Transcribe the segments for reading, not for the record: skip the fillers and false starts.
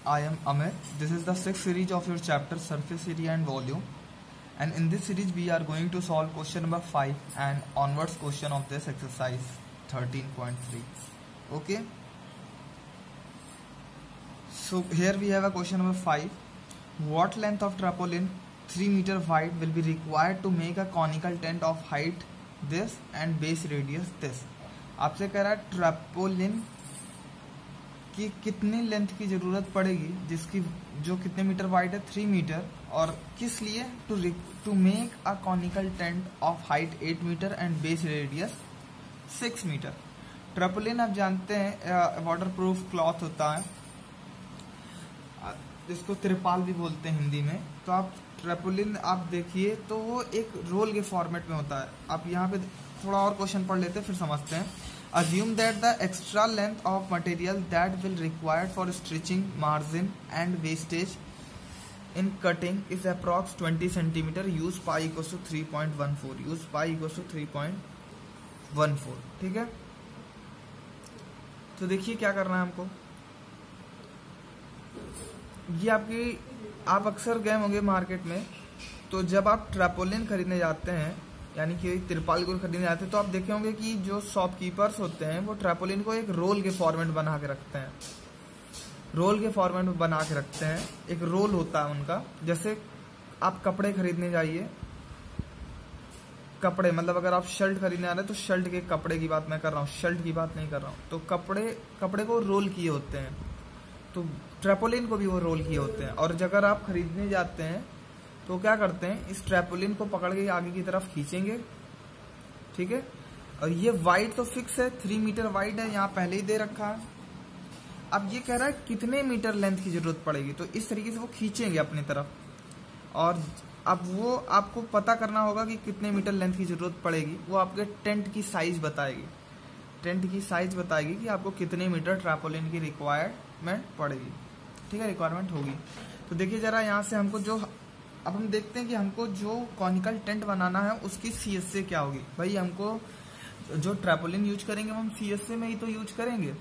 I am Amir. This is the 6th series of your chapter Surface Area and Volume, and in this series we are going to solve question number 5 and onwards question of this exercise 13.3. Okay, so here we have a question number 5. What length of tarpaulin 3 meter wide will be required to make a conical tent of height this and base radius this? आपसे कह रहा है ट्रैपोलिन कि कितनी length की जरूरत पड़ेगी जिसकी जो कितने मीटर वाइड है 3 मीटर, और किस लिए to make a conical tent of height 8 metre and base radius 6 metre. Tarpaulin आप जानते हैं वाटर प्रूफ क्लॉथ होता है, जिसको तिरपाल भी बोलते हैं हिंदी में। तो आप ट्रैपोलिन आप देखिए तो वो एक रोल के फॉर्मेट में होता है। आप यहाँ पे थोड़ा और क्वेश्चन पढ़ लेते हैं फिर समझते हैं। Assume that the extra length of material that will required for stitching, margin and wastage in cutting is approx 20 cm. Use pi equals to 3.14. Use pi equals to 3.14. ठीक है, तो देखिए क्या करना है हमको। ये आप अक्सर गए होंगे मार्केट में, तो जब आप ट्रैपोलिन खरीदने जाते हैं यानी कि तिरपाल को खरीदने जाते हैं तो आप देखे होंगे कि जो शॉपकीपर्स होते हैं वो ट्रैपोलिन को एक रोल के फॉर्मेट बना के रखते हैं। रोल के फॉर्मेट में बना के रखते हैं, एक रोल होता है उनका। जैसे आप कपड़े खरीदने जाइए, कपड़े मतलब अगर आप शर्ट खरीदने आ रहे हैं तो शर्ट के कपड़े की बात मैं कर रहा हूँ, शर्ट की बात नहीं कर रहा हूँ। तो कपड़े को रोल किए होते हैं, तो ट्रैपोलिन को भी वो रोल किए होते हैं। और अगर आप खरीदने जाते हैं तो क्या करते हैं, इस ट्रैपोलिन को पकड़ के आगे की तरफ खींचेंगे, ठीक है। और ये वाइड तो फिक्स है, 3 मीटर वाइड है, यहाँ पहले ही दे रखा है। अब ये कह रहा है कितने मीटर लेंथ की जरूरत पड़ेगी, तो इस तरीके से वो खींचेंगे अपनी तरफ। और अब वो आपको पता करना होगा कि कितने मीटर लेंथ की जरूरत पड़ेगी। वो आपके टेंट की साइज बताएगी, टेंट की साइज बताएगी कि आपको कितने मीटर ट्रैपोलिन की रिक्वायरमेंट पड़ेगी, ठीक है, रिक्वायरमेंट होगी। तो देखिए जरा यहाँ से हमको अब हम देखते हैं कि हमको जो कॉनिकल टेंट बनाना है उसकी CSA क्या होगी। भाई हमको जो ट्रैपोलिन यूज करेंगे हम CSA में ही तो यूज करेंगे।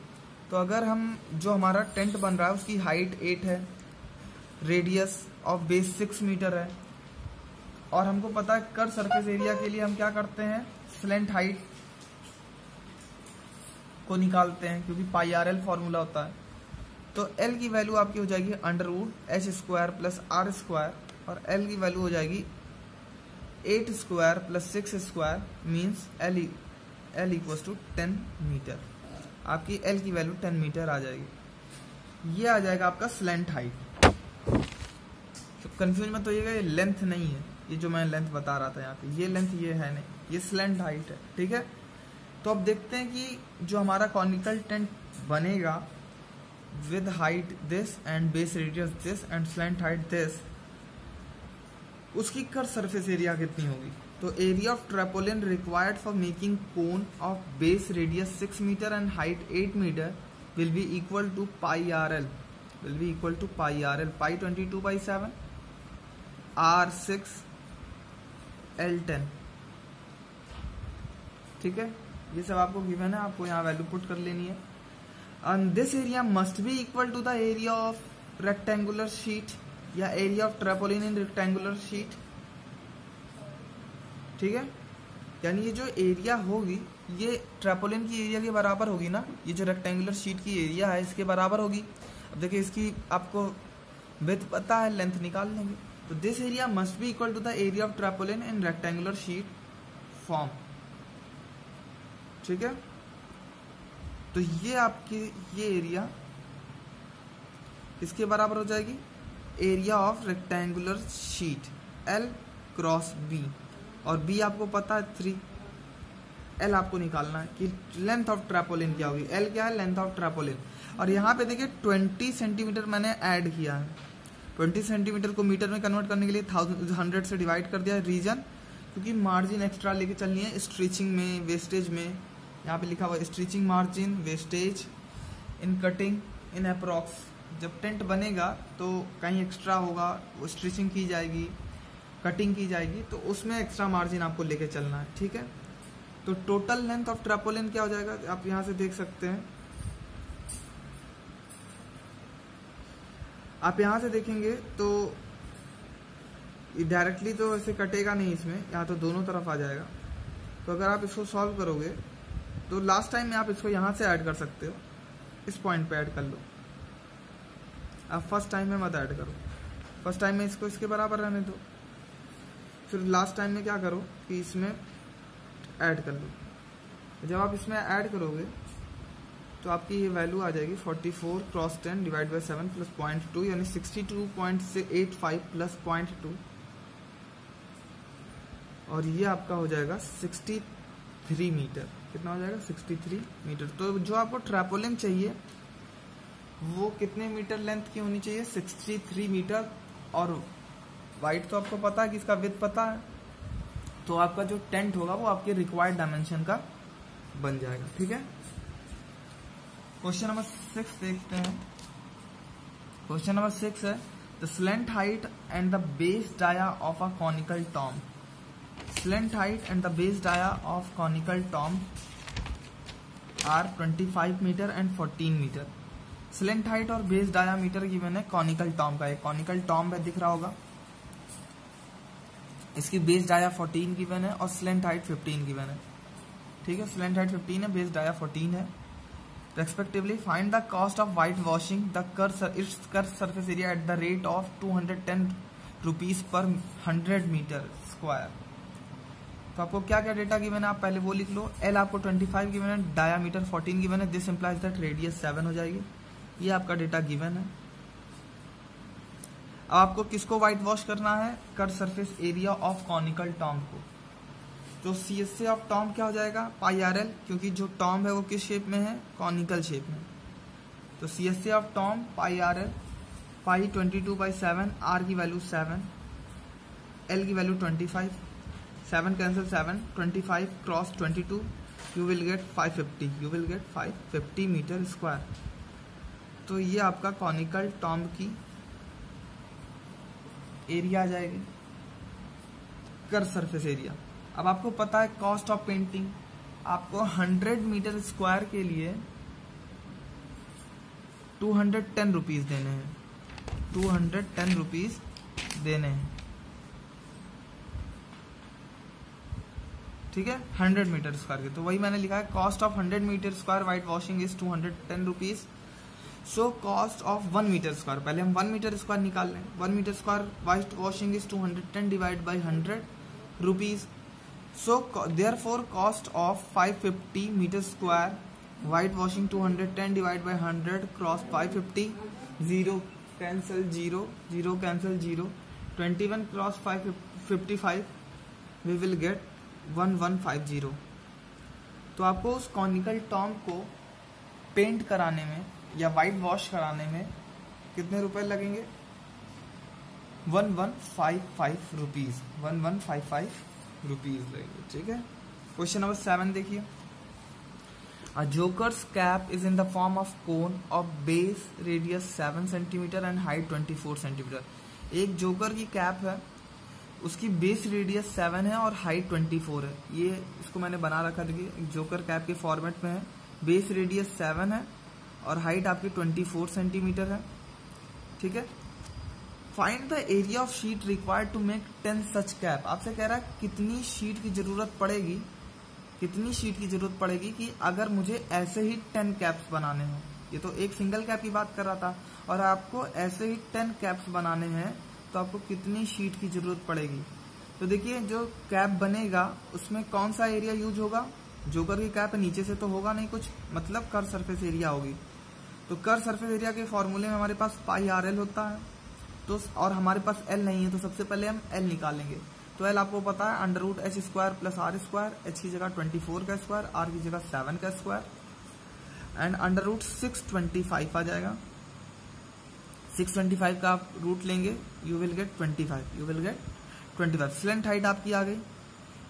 तो अगर हम जो हमारा टेंट बन रहा है उसकी हाइट 8 है, रेडियस ऑफ बेस 6 मीटर है, और हमको पता है कर सरफेस एरिया के लिए हम क्या करते हैं, स्लेंट हाइट को निकालते हैं क्योंकि पाई RL फॉर्मूला होता है। तो L की वैल्यू आपकी हो जाएगी √h² प्लस r², और L की वैल्यू हो जाएगी 8² plus 6² means L equals to 10 metre. आपकी L की वैल्यू 10 मीटर आ जाएगी। ये आ जाएगा आपका स्लेंट हाइट। तो कंफ्यूज मत होइएगा, ये लेंथ नहीं है, ये जो मैं लेंथ बता रहा था यहाँ पे ये लेंथ ये है नहीं, ये स्लेंट हाइट है, ठीक है। तो अब देखते हैं कि जो हमारा कॉनिकल टेंट बनेगा with height this and base radius this and slant height this, उसकी कर सरफेस एरिया कितनी होगी। तो area of tarpaulin required for making cone of base radius 6 metre and height 8 metre will be equal to pi RL, pi 22/7 R6 L10, ठीक है। ये सब आपको given है, आपको यहाँ वैल्यू पुट कर लेनी है। And this area must be equal to the area of rectangular sheet या area of tarpaulin in rectangular sheet, ठीक है। यानी ये जो एरिया होगी ये ट्रैपोलिन की एरिया के बराबर होगी ना, ये जो रेक्टेंगुलर शीट की एरिया है इसके बराबर होगी। अब देखिए इसकी आपको विड्थ पता है, लेंथ निकाल लेंगे। तो this area must be equal to the area of tarpaulin in rectangular sheet form, ठीक है। तो ये आपकी ये एरिया इसके बराबर हो जाएगी area of rectangular sheet L cross B, और B आपको पता है 3, L आपको निकालना है कि लेंथ ऑफ ट्रैपोलिन क्या होगी। L क्या है, लेंथ ऑफ ट्रैपोलिन। और यहाँ पे देखिए 20 सेंटीमीटर मैंने ऐड किया है, 20 सेंटीमीटर को मीटर में कन्वर्ट करने के लिए 100 से डिवाइड कर दिया रीजन, क्योंकि मार्जिन एक्स्ट्रा लेके चलनी है स्टिचिंग में, वेस्टेज में। यहाँ पे लिखा हुआ stitching margin, wastage in cutting in approx. जब टेंट बनेगा तो कहीं एक्स्ट्रा होगा, वो स्टिचिंग की जाएगी, कटिंग की जाएगी, तो उसमें एक्स्ट्रा मार्जिन आपको लेके चलना है, ठीक है। तो टोटल लेंथ ऑफ ट्रैपोलिन क्या हो जाएगा, आप यहाँ से देख सकते हैं आप यहाँ से देखेंगे तो डायरेक्टली तो ऐसे कटेगा नहीं, इसमें यहाँ तो दोनों तरफ आ जाएगा। तो अगर आप इसको सॉल्व करोगे तो लास्ट टाइम में आप इसको यहाँ से ऐड कर सकते हो, इस पॉइंट पे ऐड कर लो। आप फर्स्ट टाइम में मत ऐड करो, फर्स्ट टाइम में इसको इसके बराबर रहने दो, फिर लास्ट टाइम में क्या करो कि इसमें ऐड कर लो। जब आप इसमें ऐड करोगे तो आपकी ये वैल्यू आ जाएगी 44 क्रॉस 10 डिवाइड बाई 7 प्लस 0.2 यानी 62.85 प्लस 0.2 और ये आपका हो जाएगा 63 मीटर। कितना हो जाएगा? 63 मीटर। तो जो आपको ट्रैपोलिन चाहिए वो कितने मीटर लेंथ की होनी चाहिए? 63 मीटर। और वाइड तो आपको पता है कि इसका विड्थ पता है, तो आपका जो टेंट होगा वो आपके रिक्वायर्ड डायमेंशन का बन जाएगा। ठीक है, क्वेश्चन नंबर 6 देखते हैं। क्वेश्चन नंबर 6 है the slant height and the base dia of a conical tomb. Slant height and the base dia of conical tomb are 25 metre and 14 metre. Slant height और base diameter given है conical tomb का। एक conical Tom है दिख रहा होगा, इसकी base dia 14 given है और स्लेंट हाइट 15 गिवन है। ठीक है, स्लेंट हाइट 15 है, बेस डाया 14 है respectively. Find the cost of white washing the curve surface area at the rate of 210 rupees per 100 metre square. तो आपको क्या क्या डेटा गिवन है आप पहले वो लिख लो। एल आपको 25 गिवन है, डायामीटर 14 गिवन है, दिस इंप्लाइज दैट रेडियस 7 हो जाएगी। ये आपका डेटा गिवन है। अब आपको किसको व्हाइट वॉश करना है? Curve surface area of conical Tom को। तो CSA ऑफ टॉम क्या हो जाएगा? पाई RL, क्योंकि जो टॉम है वो किस शेप में है? कॉनिकल शेप में। तो CSA of tomb pi RL, pi 22/7, R की वैल्यू 7, L की value 25, 7 cancel 7, 25 cross 22, you will get 550 metre square. तो ये आपका कॉनिकल टॉम की एरिया आ जाएगी, कर्व सरफेस एरिया। अब आपको पता है कॉस्ट ऑफ पेंटिंग, आपको 100 मीटर स्क्वायर के लिए 210 रुपीज देने हैं, 210 रुपीज देने हैं। ठीक है, 100 मीटर स्क्वायर के। तो वही मैंने लिखा है, cost of 100 metre square white washing is 210 rupees. So cost of 1 metre square, पहले हम 1 मीटर स्क्वायर निकाल लें। 1 metre square white washing is 210 divide by 100 rupees. So therefore cost of 550 metre square white washing 210 divide by 100 cross 550, 0 cancel 0, 0 cancel 0, 21 cross 555, we will get 1150। तो आपको उस conical Tom को paint कराने में या वाइट वॉश कराने में कितने रुपए लगेंगे? 1155 रुपीज, 1155 रुपीज लगेंगे। ठीक है, क्वेश्चन नंबर 7 देखिए। A jokers cap is in the form of cone of base radius 7 centimetre and height 24 centimetre. एक जोकर की कैप है, उसकी बेस रेडियस 7 है और हाइट 24 है। ये इसको मैंने बना रखा, देखिए एक जोकर कैप के फॉर्मेट में है। बेस रेडियस 7 है और हाइट आपकी 24 सेंटीमीटर है। ठीक है, find the area of sheet required to make 10 such cap. आपसे कह रहा है कितनी शीट की जरूरत पड़ेगी, कितनी शीट की जरूरत पड़ेगी कि अगर मुझे ऐसे ही 10 कैप्स बनाने हो। ये तो एक सिंगल कैप की बात कर रहा था, और आपको ऐसे ही 10 कैप्स बनाने हैं तो आपको कितनी शीट की जरूरत पड़ेगी। तो देखिए जो कैप बनेगा उसमें कौन सा एरिया यूज होगा? जोकर की कैप नीचे से तो होगा नहीं कुछ, मतलब कर्व सरफेस एरिया होगी। तो कर्व सरफेस एरिया के फॉर्मूले में हमारे पास पाई RL होता है, तो और हमारे पास L नहीं है, तो सबसे पहले हम L निकालेंगे। तो L आपको पता है √h square plus R square, h की जगह 24 का स्क्वायर, R की जगह 7 का स्क्वायर, एंड √625 आ जाएगा। 625 का आप रूट लेंगे, you will gate 25। Slant height आपकी आ गई।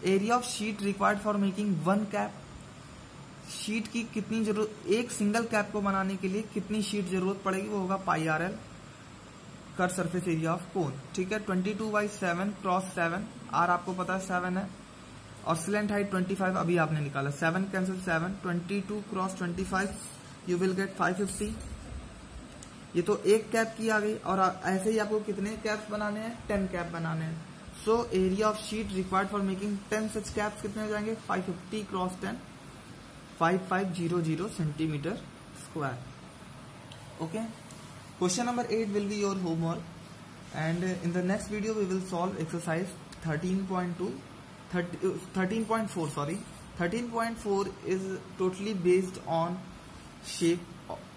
Area of sheet required for making 1 cap, sheet की कितनी जरूरत, एक सिंगल कैप को बनाने के लिए कितनी शीट जरूरत पड़ेगी, वो होगा पाई RL, curve surface area of cone. ठीक है, 22/7 क्रॉस 7, R आपको पता है 7 है, और स्लेंट हाइट 25 अभी आपने निकाला, 7 cancel 7, 22 cross 25, you will get 550। ये तो एक कैप की आ गई, और ऐसे ही आपको कितने कैप्स बनाने हैं, 10 कैप बनाने हैं। So area of sheet required for making 10 such caps कितने हो जाएंगे, 550 cross 10, 5500 centimetre square. Okay, question number 8 will be your homework, and in the next video we will solve exercise 13.4 sorry 13.4 is totally based on shape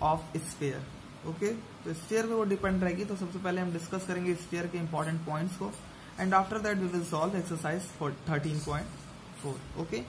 of sphere। Okay, तो sphere पे वो depend रहेगी। तो सबसे पहले हम डिस्कस करेंगे sphere के इंपॉर्टेंट पॉइंट्स को, and after that we will solve exercise 13.4। Okay.